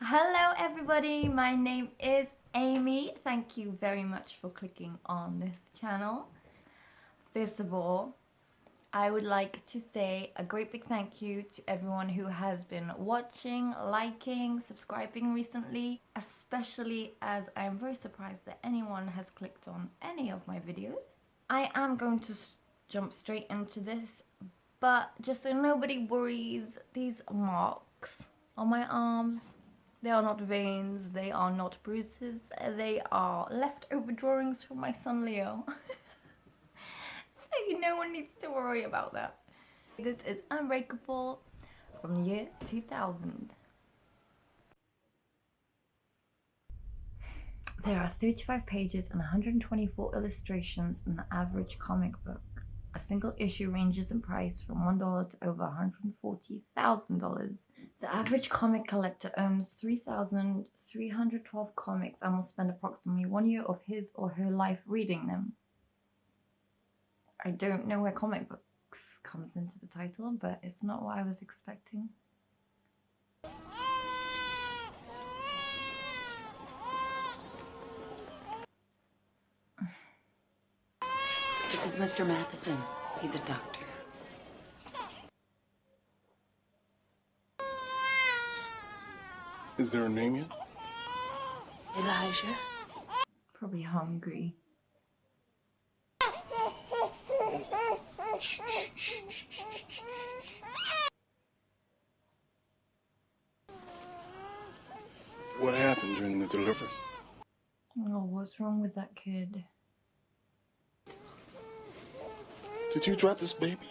Hello everybody, my name is Amy. Thank you very much for clicking on this channel. First of all, I would like to say a great big thank you to everyone who has been watching, liking, subscribing recently, especially as I am very surprised that anyone has clicked on any of my videos. I am going to jump straight into this, but just so nobody worries, these marks on my arms, they are not veins, they are not bruises, they are leftover drawings from my son Leo. So no one needs to worry about that. This is Unbreakable from the year 2000. There are 35 pages and 124 illustrations in the average comic book. A single issue ranges in price from $1 to over $140,000. The average comic collector owns 3,312 comics and will spend approximately 1 year of his or her life reading them. I don't know where comic books comes into the title, but it's not what I was expecting. This is Mr. Matheson. He's a doctor. Is there a name yet? Elijah? Probably hungry. What happened during the delivery? Oh, what's wrong with that kid? Did you drop this baby?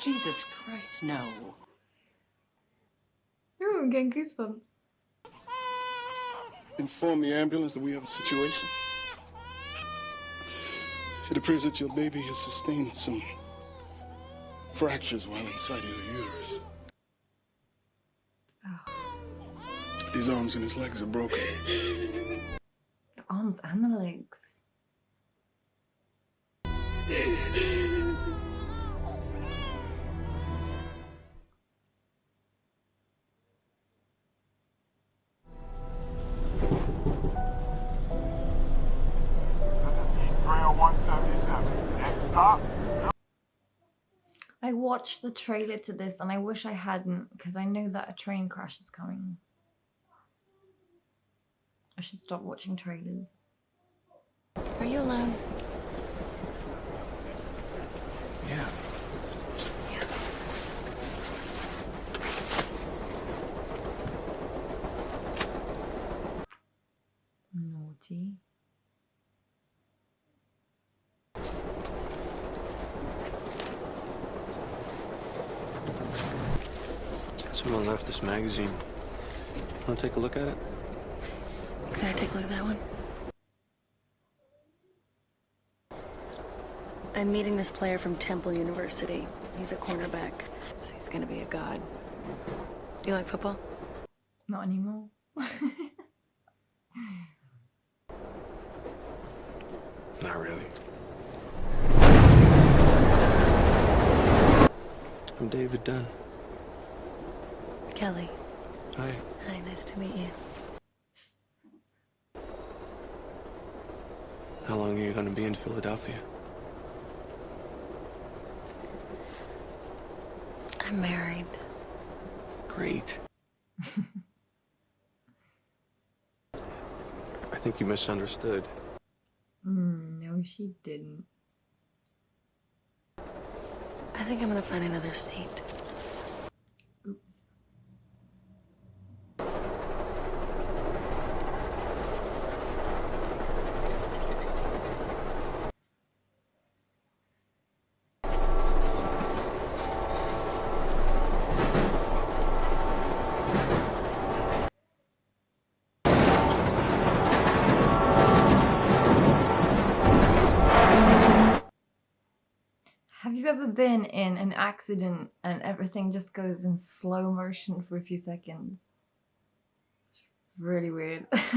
Jesus Christ, no. Ooh, I'm getting goosebumps. Inform the ambulance that we have a situation. It appears that your baby has sustained some fractures while inside your uterus. Oh. His arms and his legs are broken. The arms and the legs. I watched the trailer to this and I wish I hadn't, because I know that a train crash is coming. I should stop watching trailers. Are you alone? Yeah. Naughty. Someone left this magazine. Want to take a look at it? Can I take a look at that one? I'm meeting this player from Temple University. He's a cornerback. So he's gonna be a god. Do you like football? Not anymore. Not really. I'm David Dunn. Kelly. Hi. Hi, nice to meet you. How long are you going to be in Philadelphia? I'm married. Great. I think you misunderstood. No, she didn't. I think I'm gonna find another seat. Have you ever been in an accident and everything just goes in slow motion for a few seconds? It's really weird. That's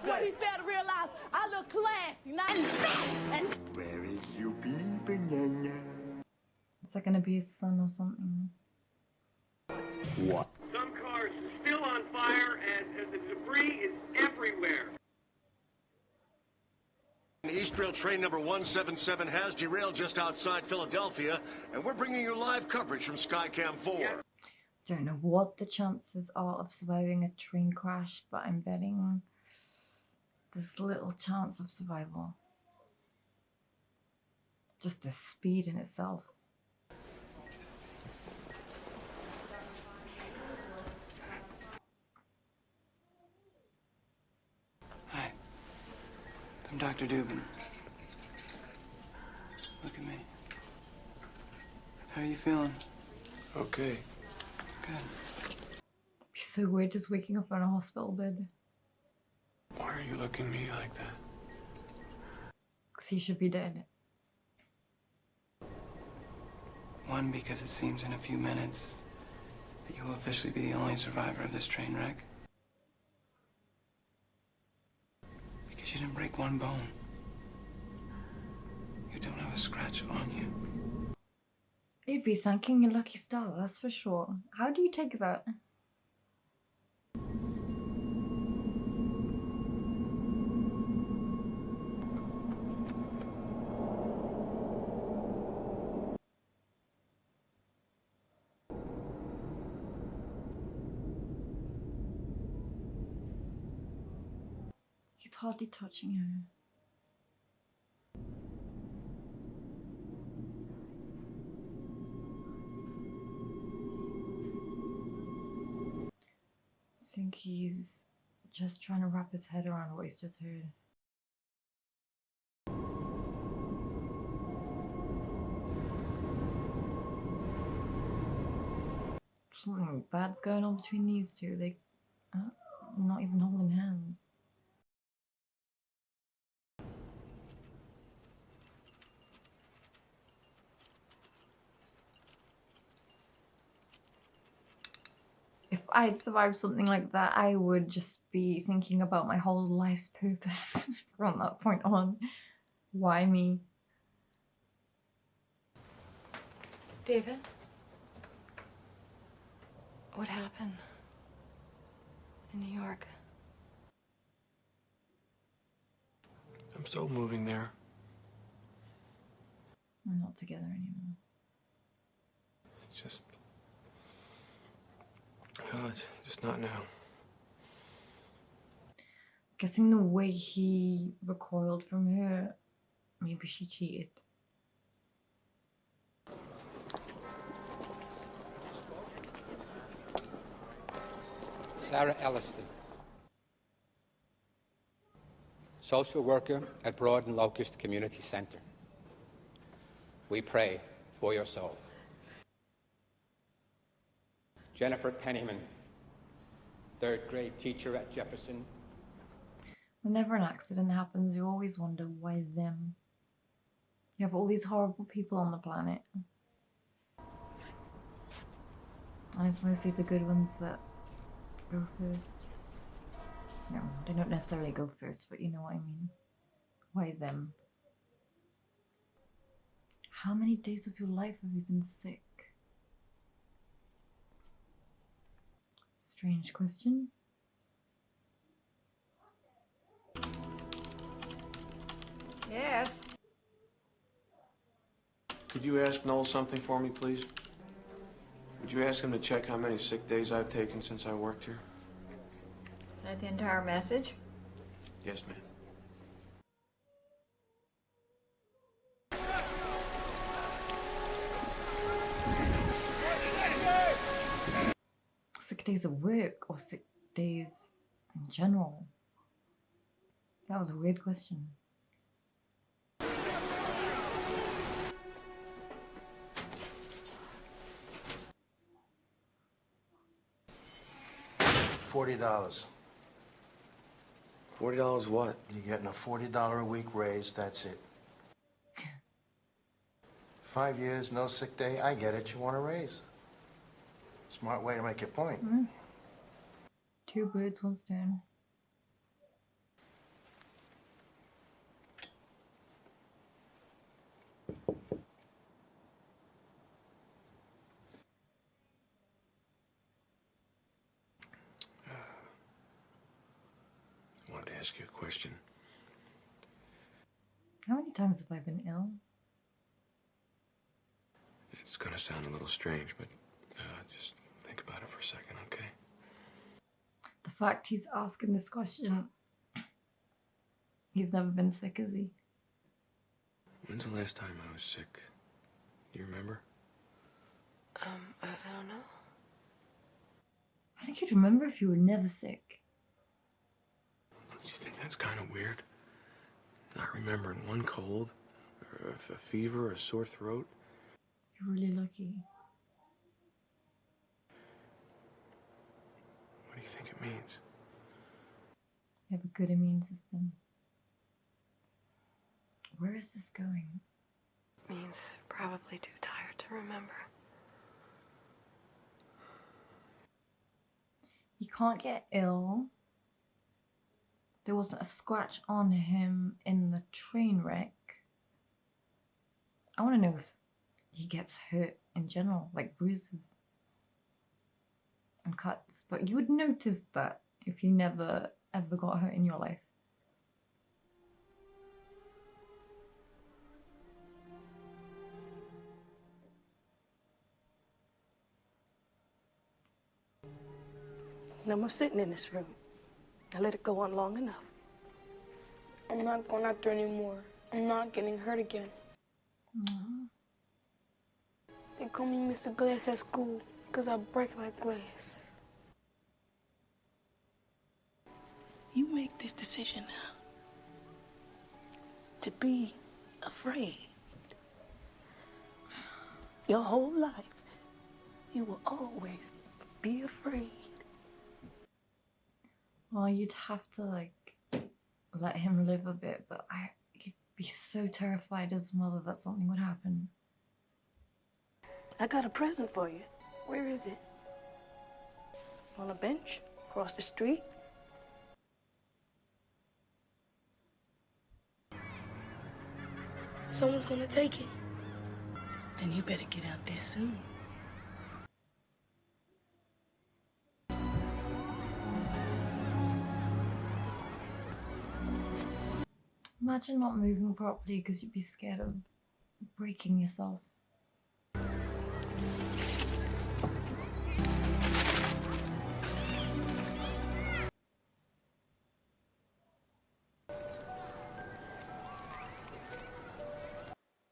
what he failed to realize. I look classy, not and Where is your banana? Is that gonna be his son or something? what? Some cars are still on fire and the debris is everywhere. East Rail train number 177 has derailed just outside Philadelphia, and we're bringing you live coverage from Skycam 4. Don't know what the chances are of surviving a train crash, but I'm betting there's little chance of survival. Just the speed in itself. Hi. I'm Dr. Dubin. Look at me. How are you feeling? Okay. Good. It'd be so weird just waking up in a hospital bed. Why are you looking at me like that? Because he should be dead. One, because it seems in a few minutes that you will officially be the only survivor of this train wreck. Because you didn't break one bone. You don't have a scratch on you. You'd be thanking your lucky stars, that's for sure. How do you take that? He's hardly touching her. I think he's just trying to wrap his head around what he's just heard. Something bad's going on between these two. They not even holding hands. If I'd survived something like that, I would just be thinking about my whole life's purpose from that point on. Why me? David? What happened in New York? I'm still moving there. We're not together anymore. It's just... just not now. Guessing the way he recoiled from her, maybe she cheated. Sarah Elliston, social worker at Broad and Locust Community Center. We pray for your soul. Jennifer Pennyman, third grade teacher at Jefferson. Whenever an accident happens, you always wonder why them. You have all these horrible people on the planet. And it's mostly the good ones that go first. No, they don't necessarily go first, but you know what I mean. Why them? How many days of your life have you been sick? Strange question. Yes. Could you ask Noel something for me, please? Would you ask him to check how many sick days I've taken since I worked here? That the entire message? Yes, ma'am. Sick days of work or sick days in general? That was a weird question. $40. $40 what? You're getting a $40 a week raise, that's it. 5 years, no sick day, I get it, you want a raise. Smart way to make your point. Two birds, one stone. ask you a question? How many times have I been ill? It's gonna sound a little strange, but just think about it for a second, okay? The fact he's asking this question, he's never been sick, is he? When's the last time I was sick? Do you remember? I don't know. I think you'd remember if you were never sick. Don't you think that's kind of weird? Not remembering one cold, or a fever, or a sore throat. You're really lucky. What do you think it means? You have a good immune system. Where is this going? Means probably too tired to remember. He can't get ill. There wasn't a scratch on him in the train wreck. I want to know if he gets hurt in general, like bruises and cuts. But you would notice that if you never ever got hurt in your life. No more sitting in this room. I let it go on long enough. I'm not going out there anymore. I'm not getting hurt again. Aww. They call me Mr. Glass at school because I break like glass. You make this decision now. To be afraid. Your whole life, you will always be afraid. Well, you'd have to like let him live a bit, but you'd be so terrified as a mother that something would happen. I got a present for you. Where is it? On a bench across the street. Someone's gonna take it. Then you better get out there soon. Imagine not moving properly because you'd be scared of breaking yourself.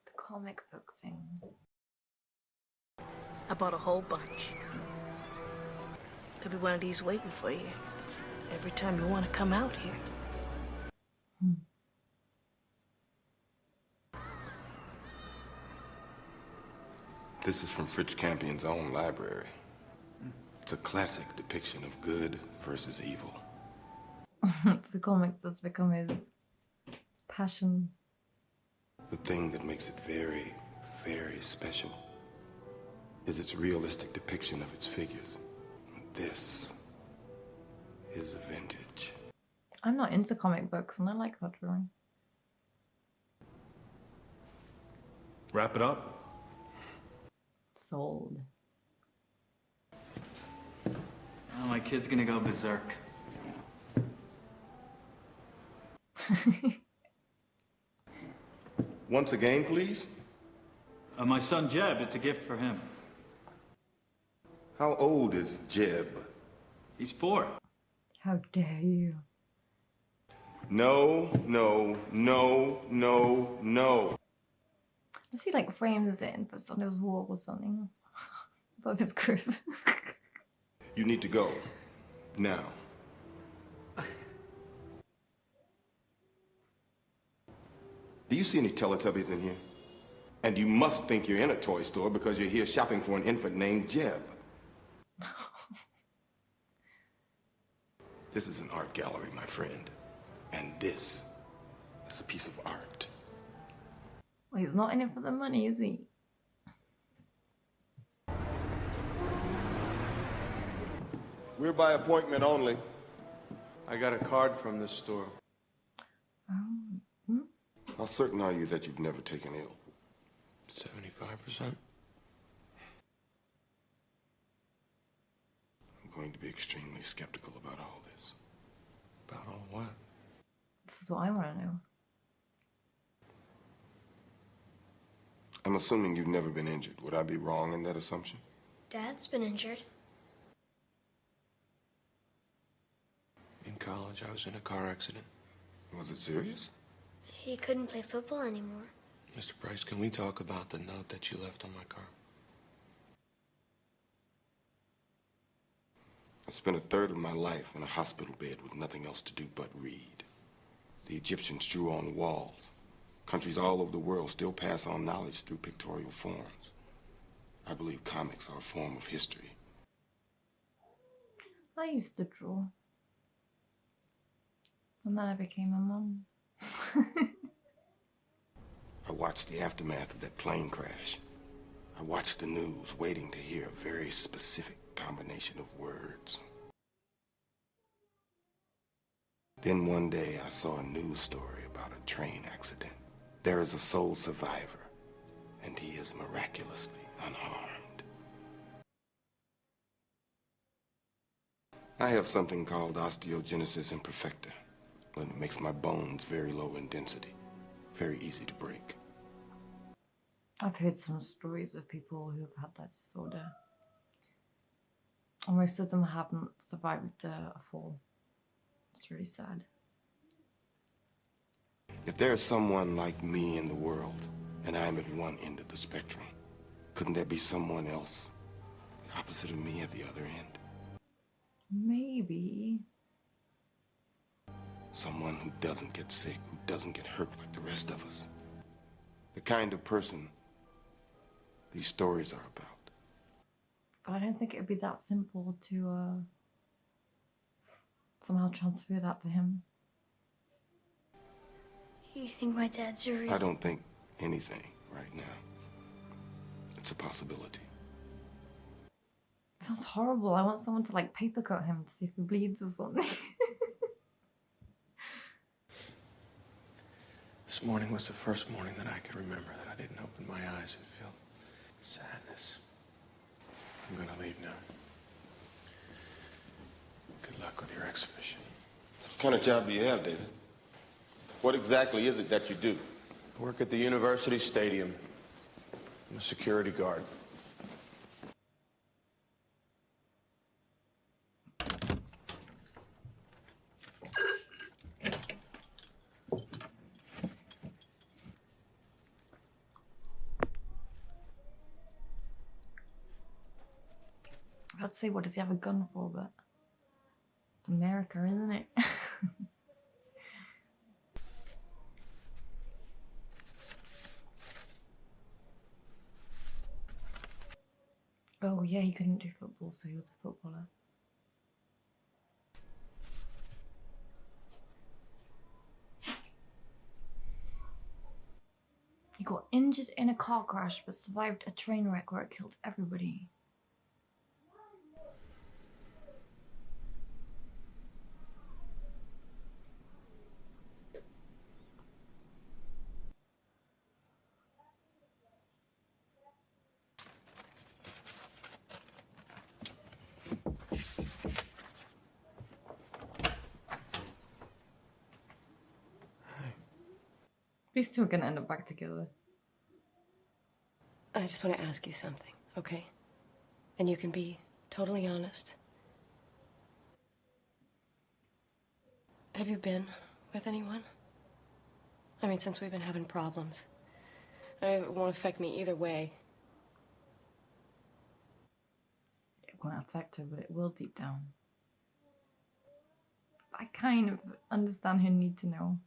The comic book thing. I bought a whole bunch. There'll be one of these waiting for you every time you want to come out here. This is from Fritz Campion's own library. It's a classic depiction of good versus evil. The comics has become his passion. The thing that makes it very, very special is its realistic depiction of its figures. This is a vintage. I'm not into comic books and I like that drawing. Wrap it up. Sold. Oh, my kid's gonna go berserk. Once again, please. My son Jeb, it's a gift for him. How old is Jeb? He's 4. How dare you? No, no, no, no, no. Does he like frames it and puts on his wall or something above his crib? You need to go. Now. Do you see any Teletubbies in here? And you must think you're in a toy store because you're here shopping for an infant named Jeb. This is an art gallery, my friend. And this is a piece of art. Well, he's not in it for the money, is he? We're by appointment only. I got a card from this store. How certain are you that you've never taken ill? 75%? I'm going to be extremely skeptical about all this. About all what? This is what I want to know. I'm assuming you've never been injured. Would I be wrong in that assumption? Dad's been injured. In college, I was in a car accident. Was it serious? He couldn't play football anymore. Mr. Price, can we talk about the note that you left on my car? I spent a third of my life in a hospital bed with nothing else to do but read. The Egyptians drew on walls. Countries all over the world still pass on knowledge through pictorial forms. I believe comics are a form of history. I used to draw. And then I became a mum. I watched the aftermath of that plane crash. I watched the news, waiting to hear a very specific combination of words. Then one day I saw a news story about a train accident. There is a sole survivor, and he is miraculously unharmed. I have something called osteogenesis imperfecta, and it makes my bones very low in density, very easy to break. I've heard some stories of people who have had that disorder. And most of them haven't survived a fall. It's really sad. If there is someone like me in the world, and I'm at one end of the spectrum, couldn't there be someone else, the opposite of me at the other end? Maybe. Someone who doesn't get sick, who doesn't get hurt like the rest of us. The kind of person these stories are about. But I don't think it would be that simple to somehow transfer that to him. You think my dad's real? I don't think anything right now. It's a possibility. It sounds horrible. I want someone to like paper cut him to see if he bleeds or something. This morning was the first morning that I could remember that I didn't open my eyes and feel sadness. I'm gonna leave now. Good luck with your exhibition. What kind of job do you have, David? What exactly is it that you do? I work at the university stadium. I'm a security guard. I'd say, what does he have a gun for? But it's America, isn't it? Oh yeah, he couldn't do football, so he was a footballer. He got injured in a car crash, but survived a train wreck where it killed everybody. These two are gonna end up back together. I just want to ask you something, okay? And you can be totally honest. Have you been with anyone? I mean, since we've been having problems. It won't affect me either way. It won't affect her, but it will deep down. I kind of understand her need to know.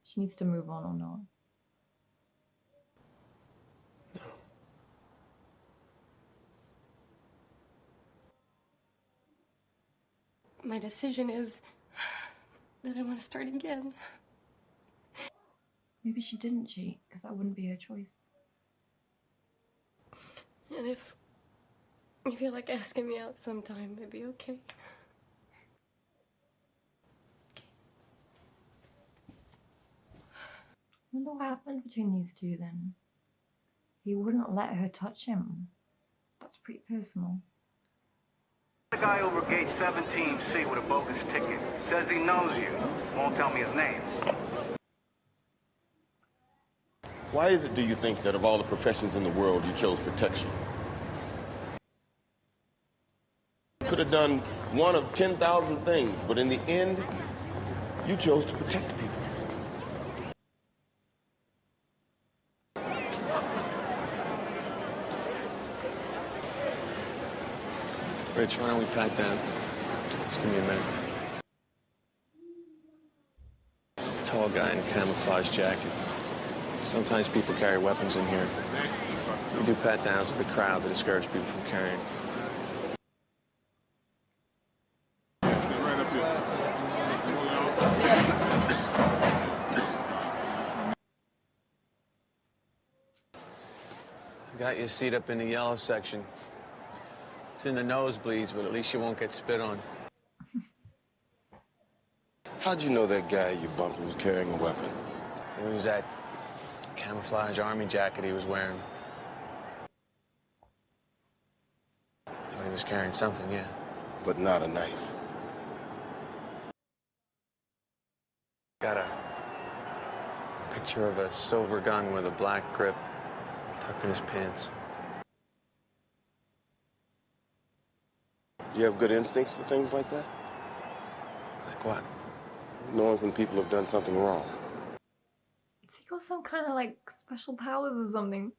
She needs to move on or not. No. My decision is that I want to start again. Maybe she didn't cheat, because that wouldn't be her choice. And if you feel like asking me out sometime, it'd be okay. I wonder what happened between these two then. He wouldn't let her touch him. That's pretty personal. The guy over gate 17C with a bogus ticket. Says he knows you. Won't tell me his name. Why is it, do you think, that of all the professions in the world, you chose protection? Could have done one of 10,000 things, but in the end, you chose to protect people. Rich, why don't we pat down? Just give me a minute. Tall guy in a camouflage jacket. Sometimes people carry weapons in here. We do pat downs with the crowd to discourage people from carrying. Got your seat up in the yellow section. It's in the nosebleeds, but at least you won't get spit on. How'd you know that guy you bumped was carrying a weapon? It was that camouflage army jacket he was wearing. Thought he was carrying something, yeah. But not a knife. Got a picture of a silver gun with a black grip tucked in his pants. You have good instincts for things like that? Like what? Knowing when people have done something wrong. Has he got some kind of like special powers or something?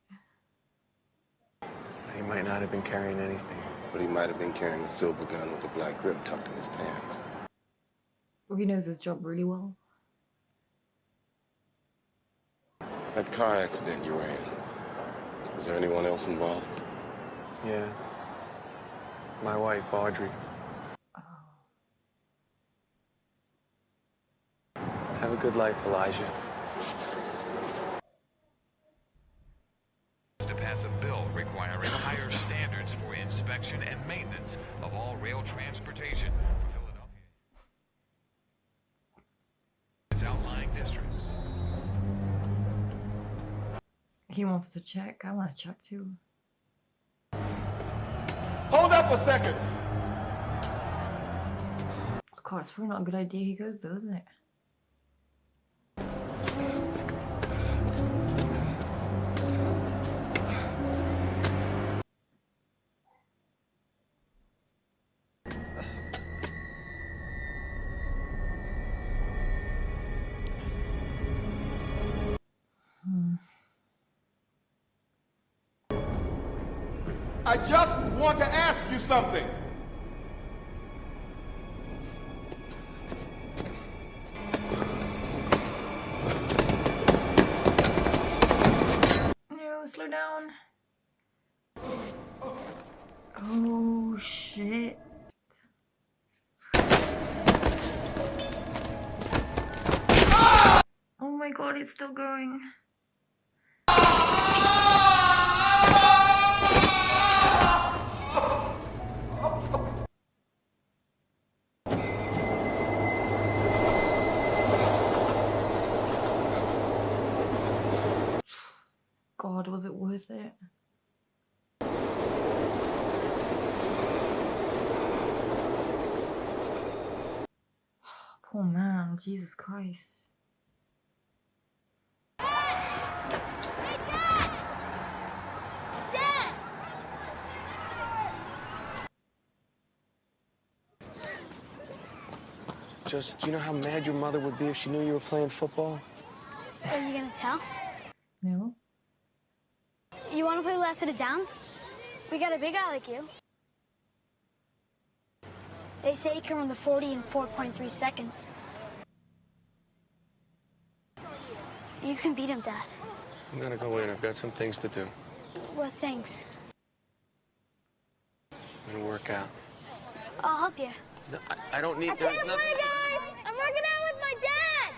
He might not have been carrying anything. But he might have been carrying a silver gun with a black grip tucked in his pants. Or he knows his job really well. That car accident you were in, was there anyone else involved? Yeah. My wife, Audrey. Have a good life, Elijah. To pass a bill requiring higher standards for inspection and maintenance of all rail transportation for Philadelphia's outlying districts. He wants to check. I want to check too. Hold up a second! God, it's probably not a good idea he goes though, isn't it? I just want to ask you something. No, slow down. Oh shit. Oh my god, it's still going. God, was it worth it? Poor man, Jesus Christ. Just, do you know how mad your mother would be if she knew you were playing football? Are you gonna tell? No. You wanna play last of the downs? We got a big guy like you. They say he can run the 40 in 4.3 seconds. You can beat him, Dad. I'm gonna go in. I've got some things to do. What things? I'm gonna work out. I'll help you. No, I don't need... I can't play, guys! I'm working out with my dad!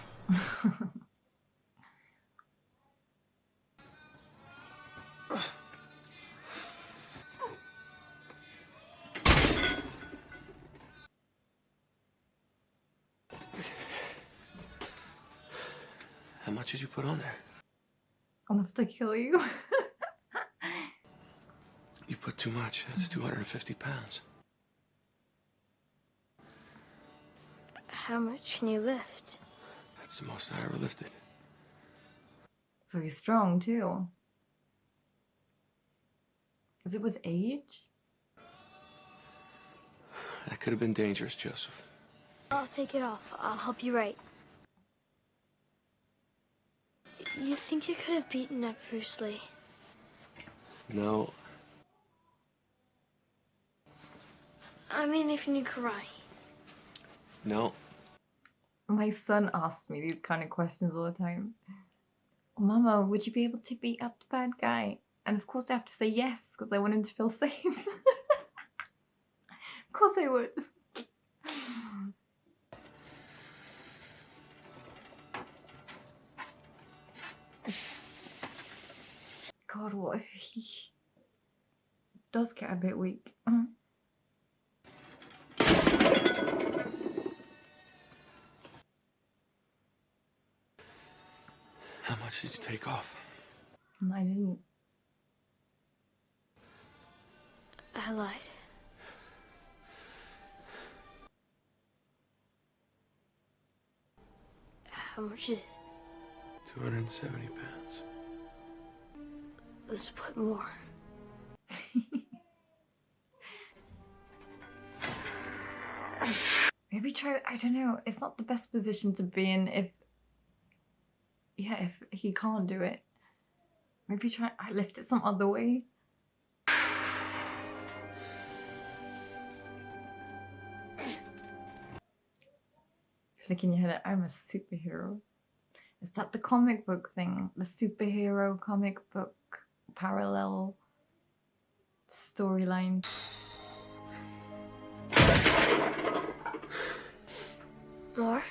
How much did you put on there? I'll have to kill you. You put too much. That's 250 pounds. How much can you lift? That's the most I ever lifted. So he's strong too. Is it with age? That could have been dangerous, Joseph. I'll take it off. I'll help you right. You think you could have beaten up Bruce Lee? No. I mean, if you knew karate. No. My son asks me these kind of questions all the time. Mama, would you be able to beat up the bad guy? And of course I have to say yes, because I want him to feel safe. Of course I would. God, what if he does get a bit weak? How much did you take off? I didn't. I lied. How much is it? 270 pounds. Let's put more. Maybe try, I don't know, it's not the best position to be in if he can't do it. Maybe try, I lift it some other way. You're thinking in your head, I'm a superhero. Is that the comic book thing? The superhero comic book parallel storyline? More?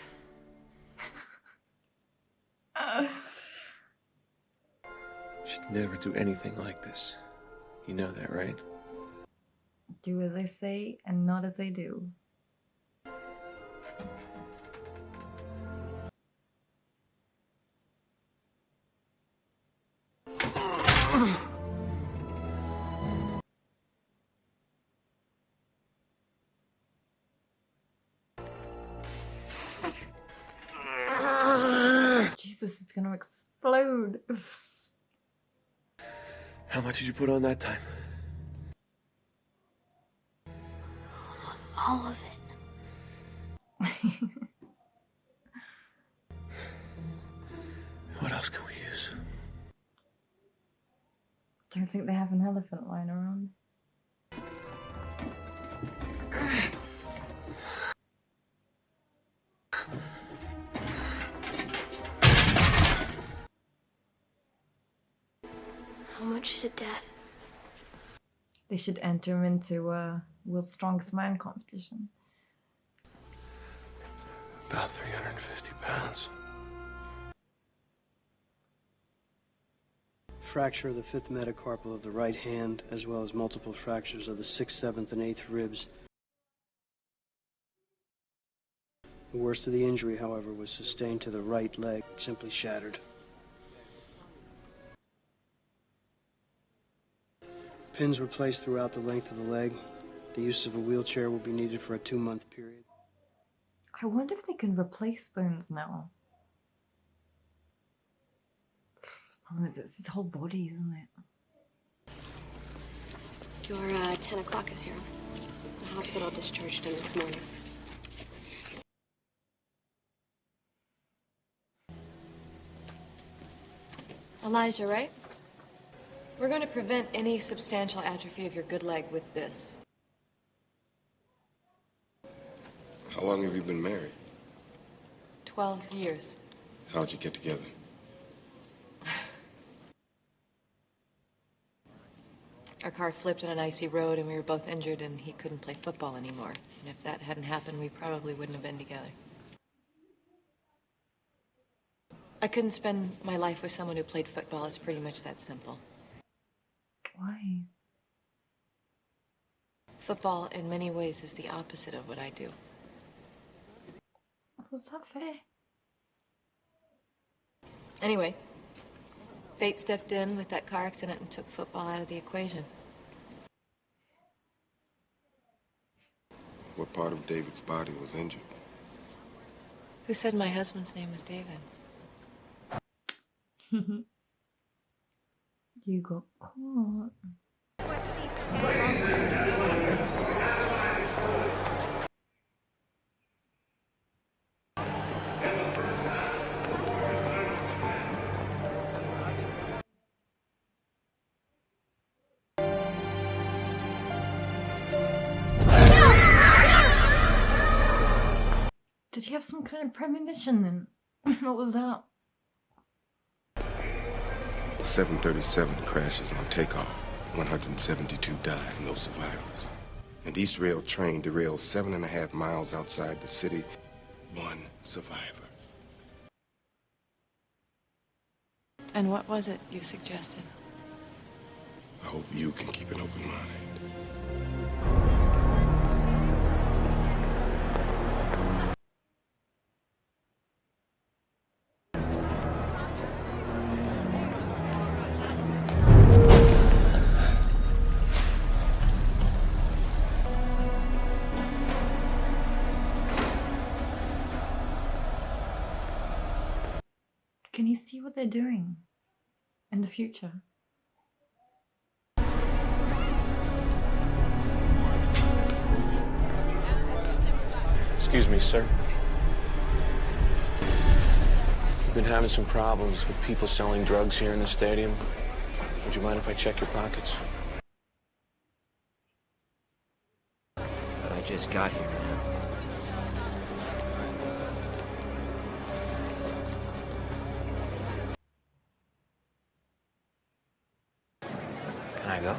Should never do anything like this. You know that, right? Do as they say and not as they do. Jesus, it's gonna explode. How much did you put on that time? All of it. What else can we use? Don't think they have an elephant lying around. How much is it, Dad? They should enter him into World's Strongest Man competition. About 350 pounds. Fracture of the 5th metacarpal of the right hand, as well as multiple fractures of the 6th, 7th, and 8th ribs. The worst of the injury, however, was sustained to the right leg, simply shattered. Pins were placed throughout the length of the leg. The use of a wheelchair will be needed for a 2-month period. I wonder if they can replace bones now. It's his whole body, isn't it? Your 10 o'clock is here. The hospital discharged him this morning. Elijah, right? We're going to prevent any substantial atrophy of your good leg with this. How long have you been married? 12 years. How'd you get together? Our car flipped on an icy road and we were both injured and he couldn't play football anymore. And if that hadn't happened, we probably wouldn't have been together. I couldn't spend my life with someone who played football. It's pretty much that simple. Why? Football, in many ways, is the opposite of what I do. Was that fair? Anyway, fate stepped in with that car accident and took football out of the equation. What part of David's body was injured? Who said my husband's name was David? You got caught. Did he have some kind of premonition then? What was that? The 737 crashes on takeoff. 172 died, no survivors. An East Rail train derailed 7.5 miles outside the city. 1 survivor. And what was it you suggested? I hope you can keep an open mind. Can you see what they're doing in the future? Excuse me, sir. We've been having some problems with people selling drugs here in the stadium. Would you mind if I check your pockets? But I just got here. Can I go?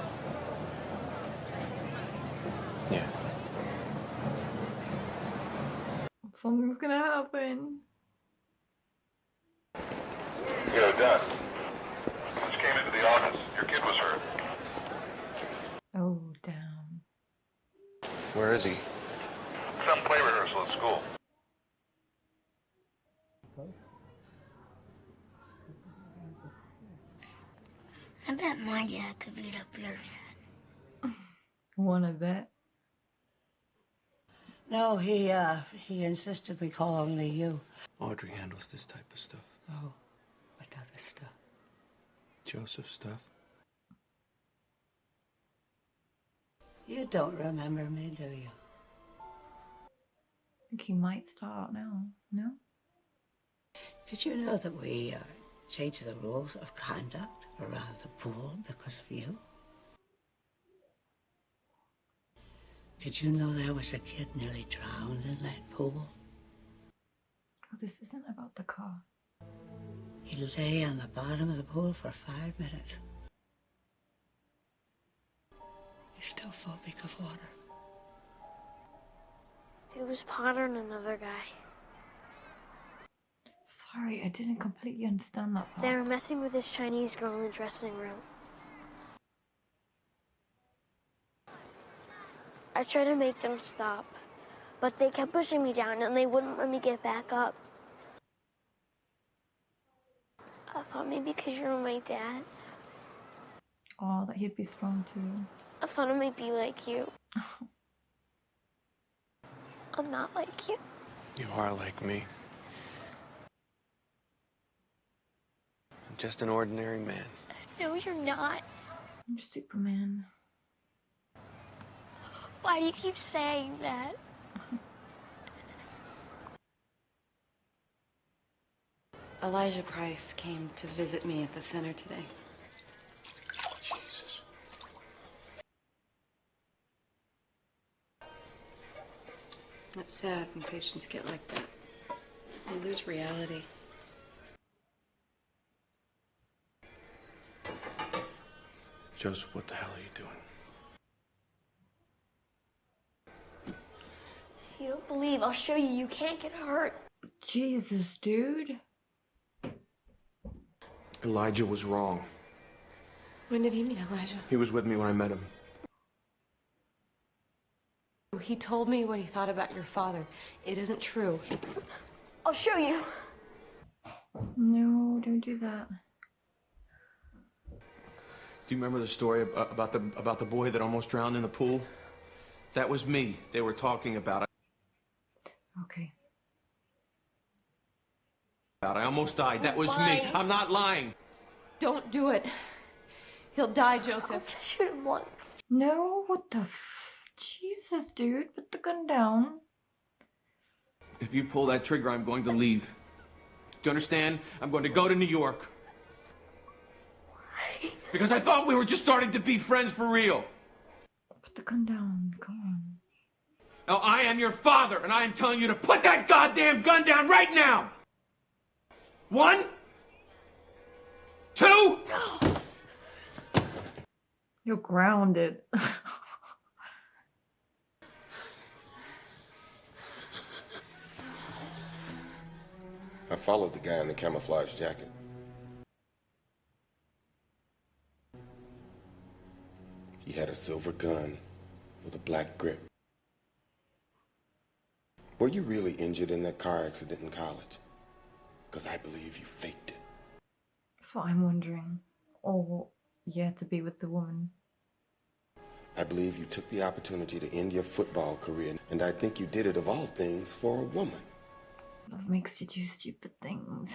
Yeah. Something's gonna happen. Yo, Dad. Just came into the office. Your kid was hurt. Oh, damn. Where is he? Some play rehearsal at school. I bet my dad could beat up your dad. Wanna bet? No, he insisted we call only you. Audrey handles this type of stuff. Oh, what other stuff? Joseph stuff. You don't remember me, do you? I think he might start now. No? Did you know that we changed the rules of conduct around the pool because of you? Did you know there was a kid nearly drowned in that pool? Oh, this isn't about the car. He lay on the bottom of the pool for 5 minutes. He's still phobic of water. It was Potter and another guy. Sorry, I didn't completely understand that part. They were messing with this Chinese girl in the dressing room. I tried to make them stop, but they kept pushing me down and they wouldn't let me get back up. I thought maybe because you're my dad. Oh, that he'd be strong too. I thought I might be like you. I'm not like you. You are like me. I'm just an ordinary man. No, you're not. I'm Superman. Why do you keep saying that? Elijah Price came to visit me at the center today. Jesus. It's sad when patients get like that. They lose reality. Joseph, what the hell are you doing? You don't believe. I'll show you. You can't get hurt. Jesus, dude. Elijah was wrong. When did he meet Elijah? He was with me when I met him. He told me what he thought about your father. It isn't true. I'll show you. No, don't do that. Do you remember the story about the boy that almost drowned in the pool? That was me. They were talking about it. Okay. about. I almost died. That was Why? me. I'm not lying. Don't do it. He'll die, Joseph. Shoot him once. No, what the Jesus, dude, put the gun down. If you pull that trigger, I'm going to leave. Do you understand? I'm going to go to New York. Why? Because I thought we were just starting to be friends for real. Put the gun down, come on. Now, I am your father, and I am telling you to put that goddamn gun down right now! 1, 2... You're grounded. I followed the guy in the camouflage jacket. He had a silver gun with a black grip. Were you really injured in that car accident in college? Because I believe you faked it. That's what I'm wondering. Or, yeah, to be with the woman. I believe you took the opportunity to end your football career, and I think you did it of all things for a woman. Love makes you do stupid things.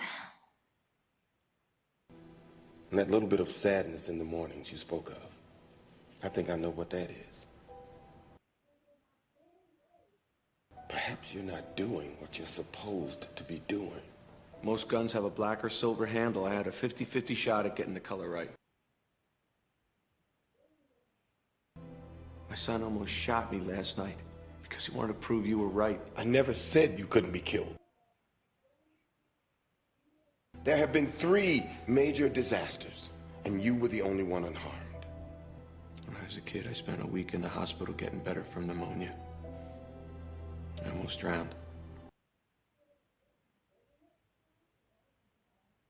And that little bit of sadness in the mornings you spoke of, I think I know what that is. Perhaps you're not doing what you're supposed to be doing. Most guns have a black or silver handle. I had a 50-50 shot at getting the color right. My son almost shot me last night because he wanted to prove you were right. I never said you couldn't be killed. There have been 3 major disasters, and you were the only one unharmed. When I was a kid, I spent a week in the hospital getting better from pneumonia. I almost drowned.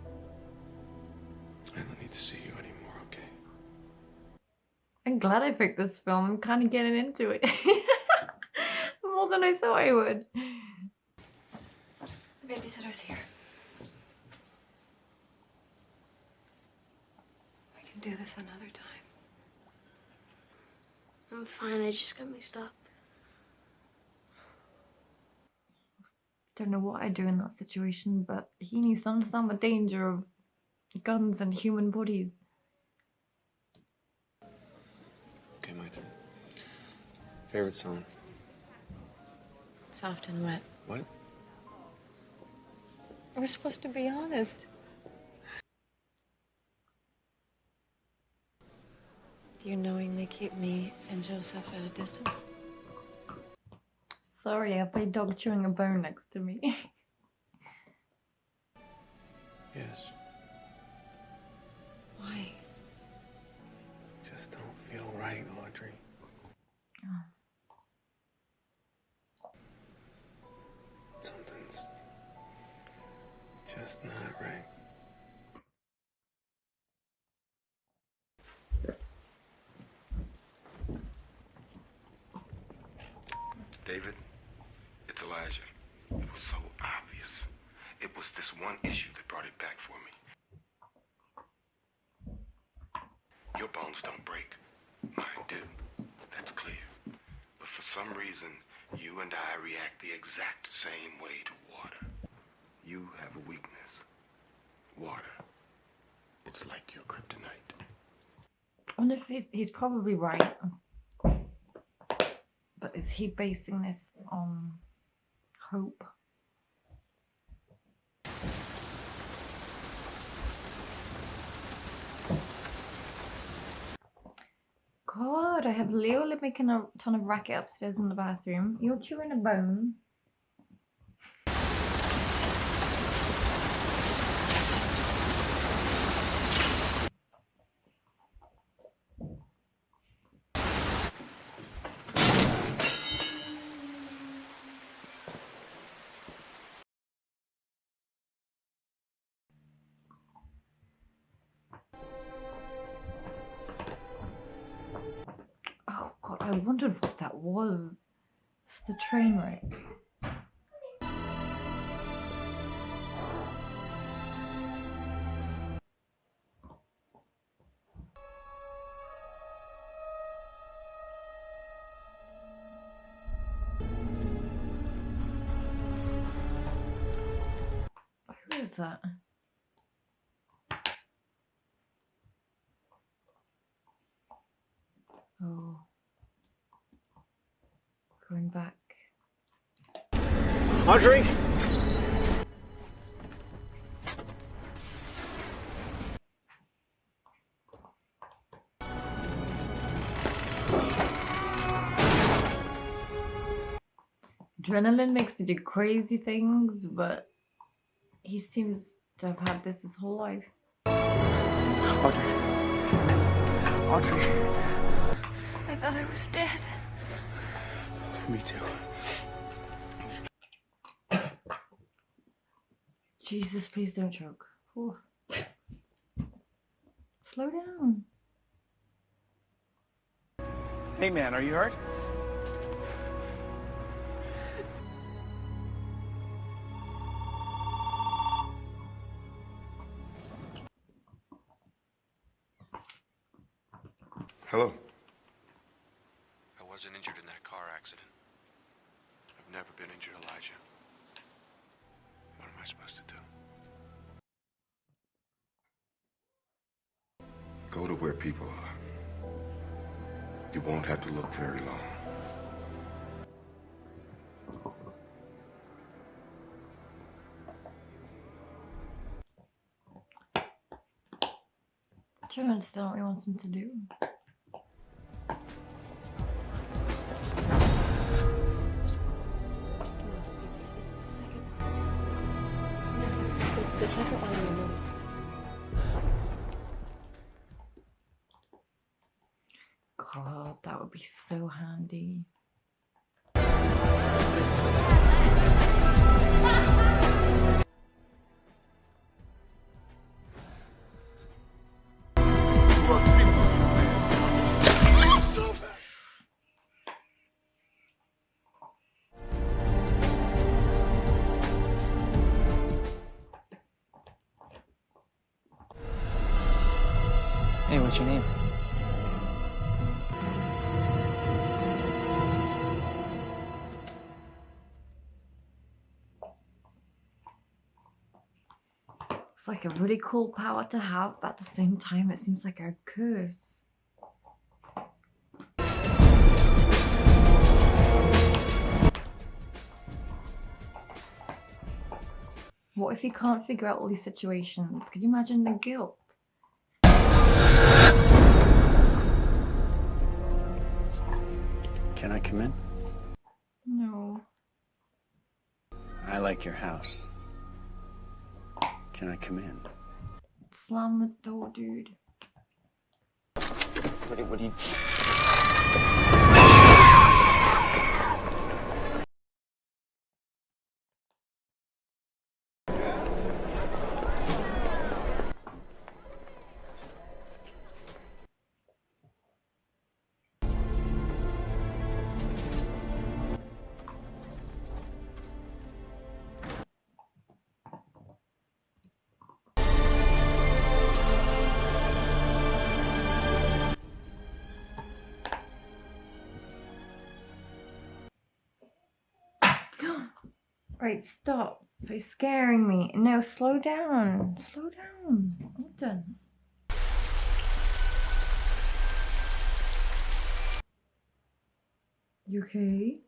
I don't need to see you anymore, okay? I'm glad I picked this film. I'm kind of getting into it. More than I thought I would. The babysitter's here. We can do this another time. I'm fine, I just got mixed up. Don't know what I'd do in that situation, but he needs to understand the danger of guns and human bodies. Okay, my turn. Favorite song? Soft and wet. What? We're supposed to be honest. Do you knowingly keep me and Joseph at a distance? Sorry, I have my dog chewing a bone next to me. Yes. Why? Just don't feel right, Audrey. Something's just not right. David, it's Elijah. It was so obvious. It was this one issue that brought it back for me. Your bones don't break. Mine do. That's clear. But for some reason, you and I react the exact same way to water. You have a weakness. Water. It's like your kryptonite. I wonder if he's probably right. But is he basing this on hope? God, I have Leo making a ton of racket upstairs in the bathroom. You're chewing a bone. Oh God, I wondered what that was. It's the train wreck. Who is is that? Oh. Going back. Audrey? Adrenaline makes you do crazy things, but he seems to have had this his whole life. Audrey. Audrey. I thought I was dead. Me too. Jesus, please don't choke. Whew. Slow down. Hey man, are you hurt? Hello. I wasn't injured in that car accident. I've never been injured, Elijah. What am I supposed to do? Go to where people are. You won't have to look very long. I don't understand what he wants him to do. The second one you know. God, that would be so handy. Hey, what's your name? It's like a really cool power to have, but at the same time it seems like a curse. What if he can't figure out all these situations? Could you imagine the guilt? Can I come in? No. I like your house. Can I come in? Slam the door, dude. What do you... Right, stop. You're scaring me. No, slow down. Slow down. I'm done. You okay?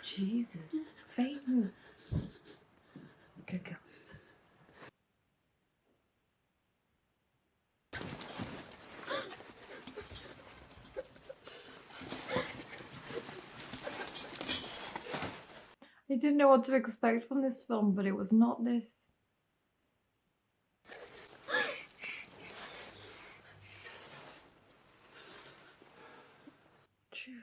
Jesus. Faye, move. Good girl. I didn't know what to expect from this film, but it was not this. truth.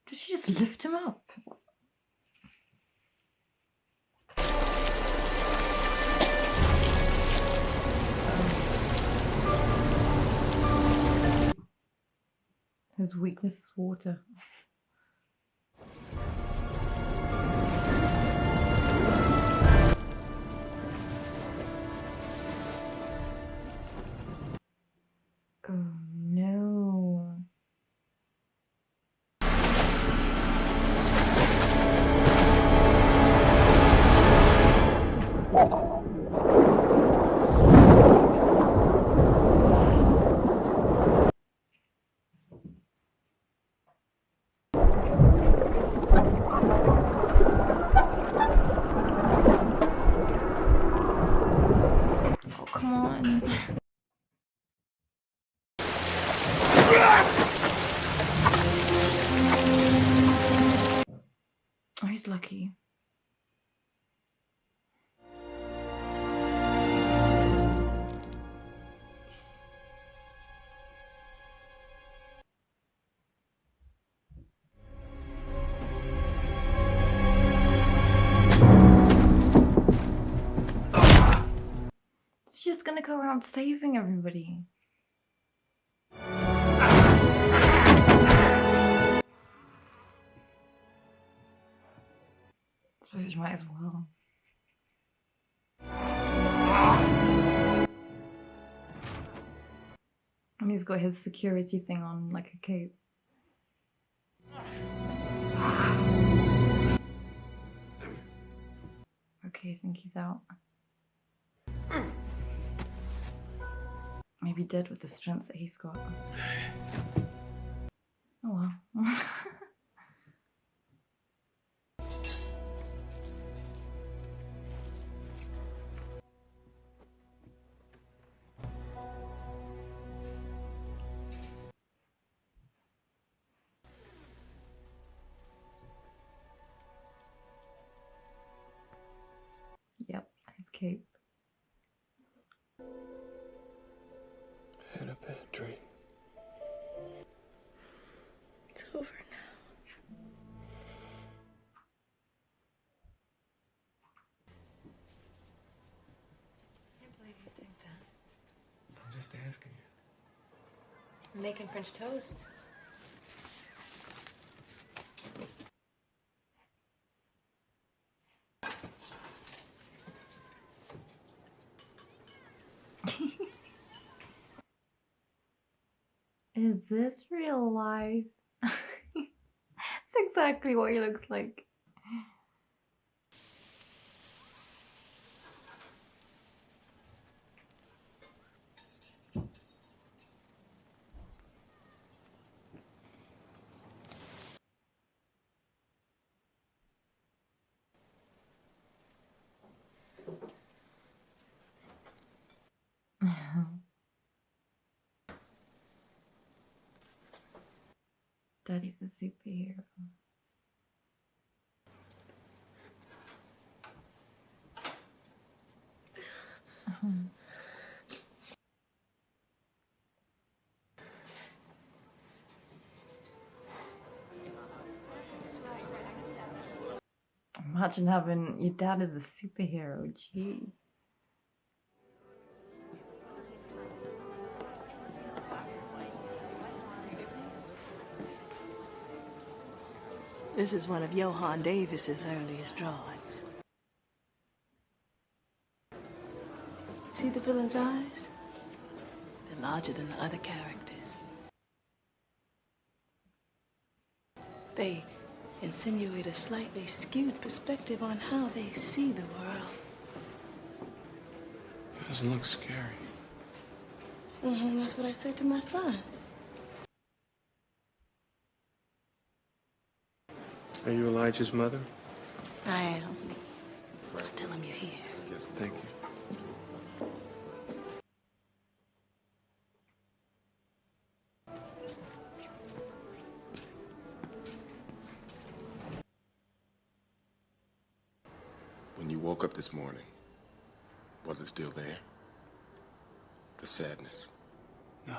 Did she just lift him up? His weakness is water. Oh no. Oh, come on. Oh, he's lucky. She's just gonna go around saving everybody. I suppose you might as well. And he's got his security thing on like a cape. Okay, I think he's out. Maybe dead with the strength that he's got. Oh well. Yep, his cape. Had a bad dream. It's over now. I can't believe you think that. I'm just asking you. I'm making French toast. Is this real life? It's exactly what he looks like. Daddy's a superhero. Imagine having your dad as a superhero, jeez. This is one of Johann Davis's earliest drawings. See the villain's eyes? They're larger than the other characters. They insinuate a slightly skewed perspective on how they see the world. It doesn't look scary. That's what I said to my son. Are you Elijah's mother? I am. I'll tell him you're here. Yes, thank you. you woke up this morning, was it still there? The sadness? No.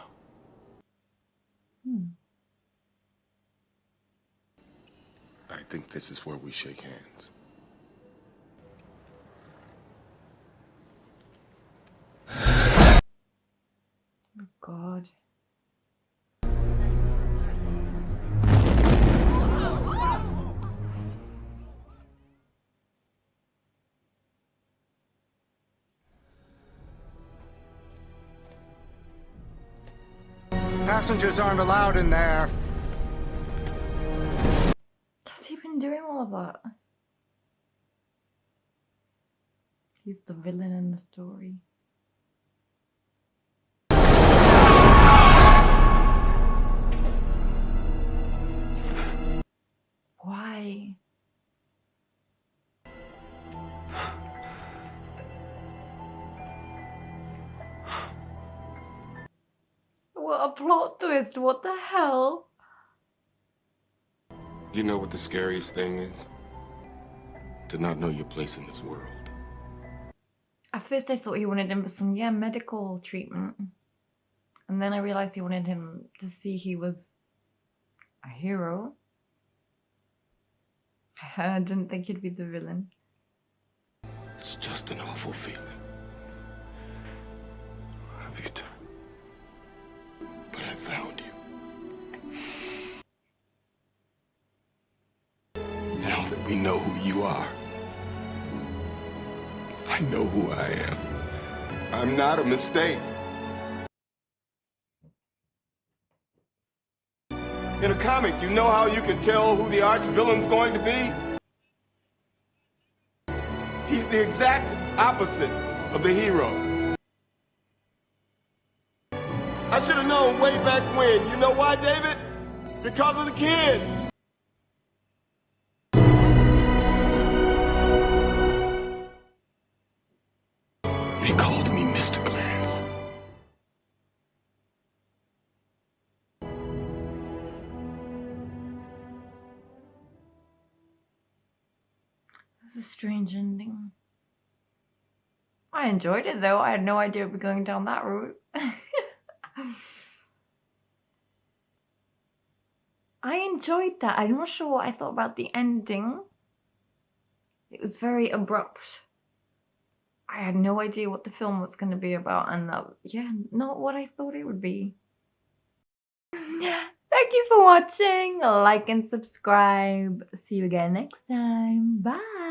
I think this is where we shake hands. Oh, God. Passengers aren't allowed in there. Has he been doing all of that? He's the villain in the story. Why? What a plot twist, what the hell? You know what the scariest thing is? To not know your place in this world. At first I thought he wanted him for some, medical treatment. And then I realized he wanted him to see he was a hero. I didn't think he'd be the villain. It's just an awful feeling. Have you done? But I found you. Now that we know who you are, I know who I am. I'm not a mistake. In a comic, you know how you can tell who the arch villain's going to be? He's the exact opposite of the hero. I should have known way back when. You know why, David? Because of the kids. They called me Mr. Glass. That's a strange ending. I enjoyed it though. I had no idea we'd be going down that route. I enjoyed that. I'm not sure what I thought about the ending. It was very abrupt. I had no idea what the film was going to be about, and not what I thought it would be. Thank you for watching. Like and subscribe. See you again next time. Bye.